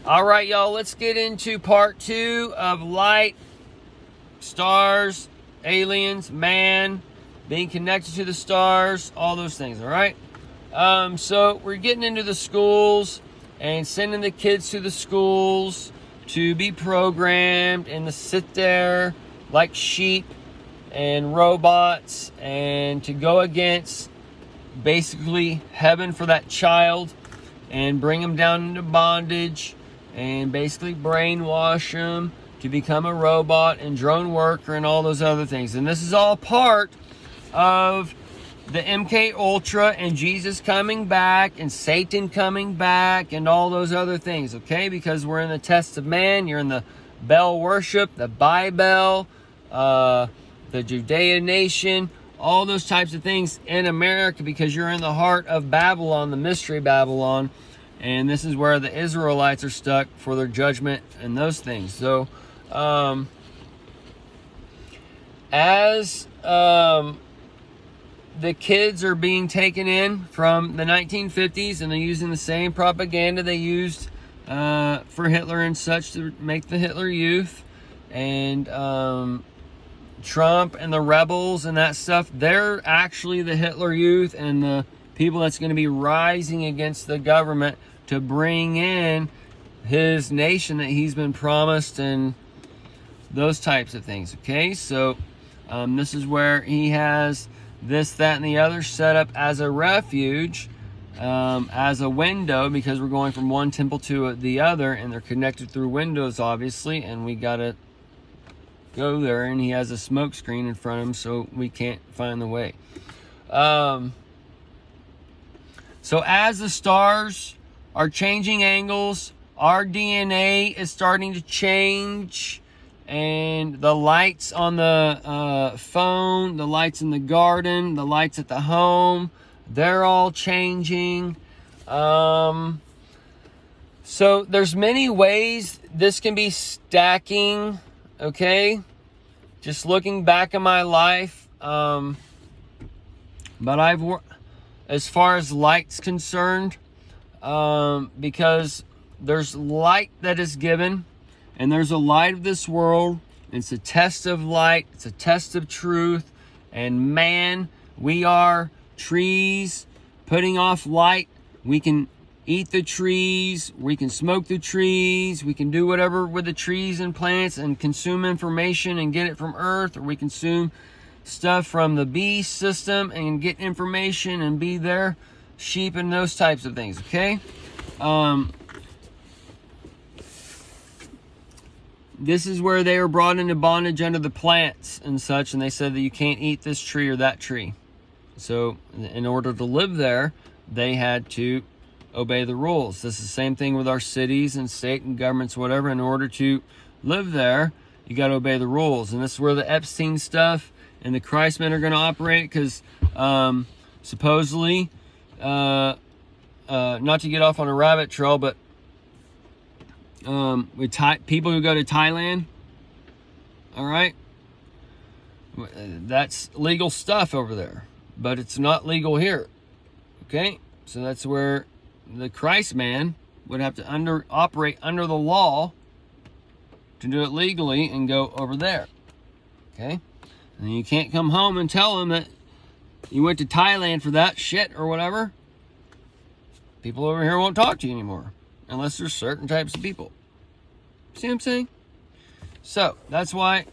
All right, y'all, let's get into part 2 of light, stars, aliens, man, being connected to the stars, all those things, all right? So we're getting into the schools and sending the kids to the schools to be programmed and to sit there like sheep and robots and to go against basically heaven for that child and bring them down into bondage and basically brainwash them to become a robot and drone worker and all those other things. And this is all part of the MK Ultra and Jesus coming back and Satan coming back and all those other things, okay? Because we're in the test of man. You're in the Bell worship, the Bible, the Judea nation, all those types of things in America, because you're in the heart of Babylon, the mystery Babylon. And this is where the Israelites are stuck for their judgment and those things. So, as the kids are being taken in from the 1950s, and they're using the same propaganda they used for Hitler and such to make the Hitler Youth, and Trump and the rebels and that stuff, they're actually the Hitler Youth and the people that's going to be rising against the government to bring in his nation that he's been promised and those types of things, okay? So this is where he has this, that, and the other set up as a refuge, as a window, because we're going from one temple to the other, and they're connected through windows, obviously, and we got to go there, and he has a smoke screen in front of him, so we can't find the way. So as the stars are changing angles, our DNA is starting to change, and the lights on the phone, the lights in the garden, the lights at the home, they're all changing. So there's many ways this can be stacking, okay? Just looking back at my life, but as far as light's concerned, because there's light that is given, and there's a light of this world. It's a test of light. It's a test of truth. And man, we are trees putting off light. We can eat the trees. We can smoke the trees. We can do whatever with the trees and plants and consume information and get it from Earth, or we consume stuff from the bee system and get information and be there, sheep and those types of things, okay? This is where they were brought into bondage under the plants and such, and they said that you can't eat this tree or that tree. So in order to live there, they had to obey the rules. This is the same thing with our cities and state and governments, whatever. In order to live there, you got to obey the rules. And this is where the Epstein stuff and the Christmen are going to operate, because supposedly, not to get off on a rabbit trail, but with people who go to Thailand, all right, that's legal stuff over there, but it's not legal here, okay? So that's where the Christ man would have to operate under the law to do it legally and go over there, okay? And you can't come home and tell them that you went to Thailand for that shit or whatever. People over here won't talk to you anymore unless there's certain types of people. See what I'm saying? So that's why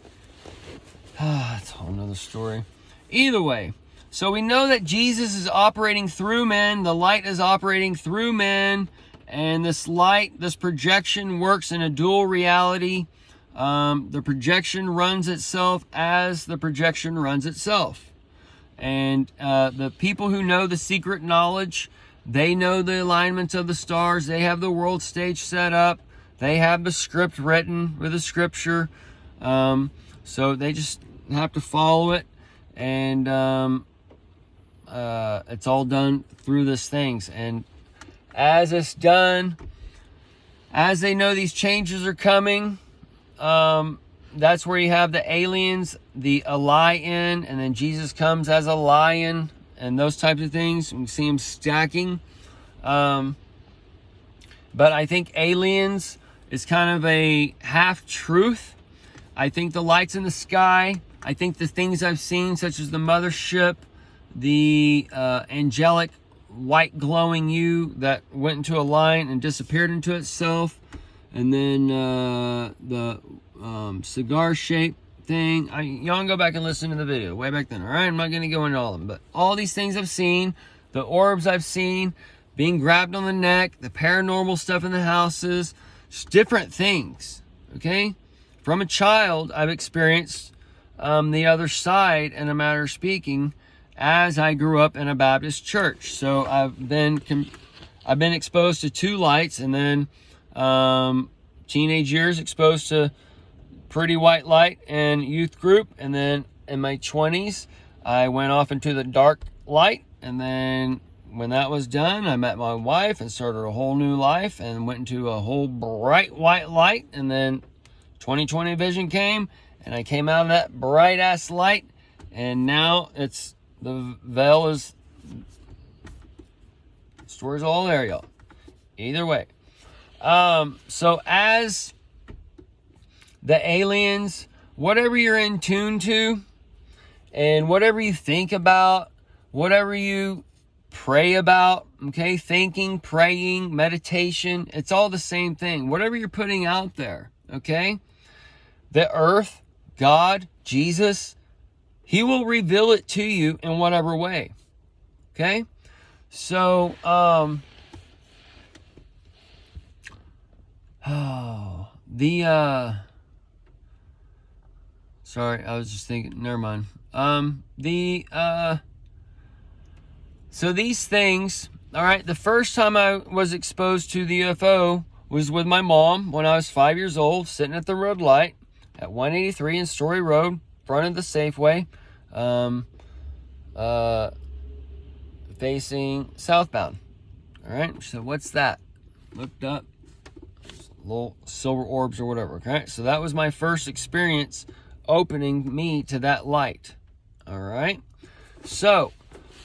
that's a whole nother story. Either way, so we know that Jesus is operating through men. The light is operating through men, and this light, this projection, works in a dual reality. The projection runs itself as the projection runs itself. And the people who know the secret knowledge, they know the alignments of the stars. They have the world stage set up. They have the script written with the scripture. So they just have to follow it. And it's all done through these things. And as it's done, as they know these changes are coming, that's where you have the aliens, the lion, and then Jesus comes as a lion, and those types of things. You can see him stacking. But I think aliens is kind of a half-truth. I think the lights in the sky, I think the things I've seen, such as the mothership, the angelic white glowing U that went into a line and disappeared into itself, and then the cigar shape thing. Y'all can go back and listen to the video way back then. All right, I'm not going to go into all of them, but all these things I've seen, the orbs I've seen, being grabbed on the neck, the paranormal stuff in the houses, just different things. Okay, from a child, I've experienced the other side, in a matter of speaking, as I grew up in a Baptist church. So I've been exposed to two lights, and then teenage years exposed to pretty white light and youth group, and then in my 20s I went off into the dark light, and then when that was done, I met my wife and started a whole new life and went into a whole bright white light, and then 2020 vision came and I came out of that bright ass light, and now it's the veil is, story's all there, y'all. Either way. So as the aliens, whatever you're in tune to, and whatever you think about, whatever you pray about, okay, thinking, praying, meditation, it's all the same thing. Whatever you're putting out there, okay, the earth, God, Jesus, He will reveal it to you in whatever way, okay? So, sorry, I was just thinking, never mind. So these things, all right, the first time I was exposed to the UFO was with my mom when I was 5 years old, sitting at the road light at 183 in Story Road, front of the Safeway, facing southbound. All right, she said, "What's that?" Looked up, little silver orbs or whatever. Okay, so that was my first experience opening me to that light. All right, so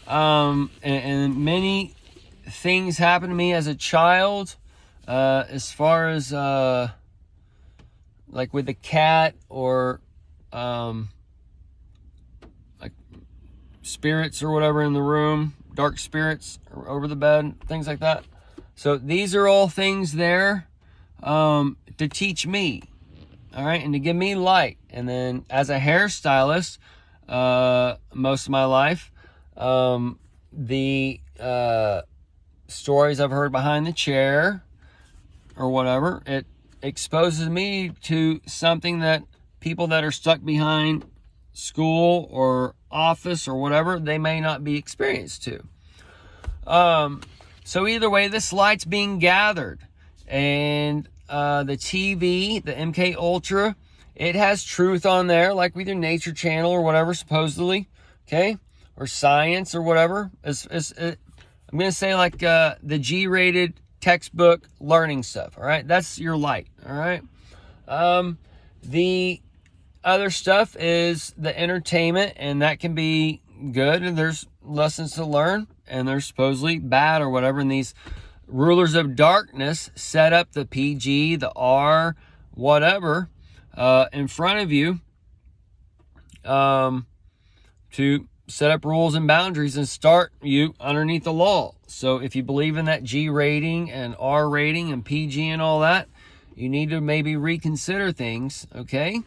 and many things happened to me as a child, as far as like with the cat, or like spirits or whatever in the room, dark spirits over the bed, things like that. So these are all things there to teach me, all right, and to give me light. And then as a hairstylist, most of my life, the stories I've heard behind the chair or whatever, it exposes me to something that people that are stuck behind school or office or whatever, they may not be experienced to. So either way, this light's being gathered, and the TV, the MK Ultra, it has truth on there, like with your Nature Channel or whatever, supposedly, okay, or science or whatever. I'm gonna say like the G-rated textbook learning stuff. All right, that's your light. All right. The other stuff is the entertainment, and that can be good, and there's lessons to learn, and they're supposedly bad or whatever. And these rulers of darkness set up the PG, the R, whatever, in front of you, to set up rules and boundaries and start you underneath the law. So if you believe in that G rating and R rating and PG and all that, you need to maybe reconsider things, okay?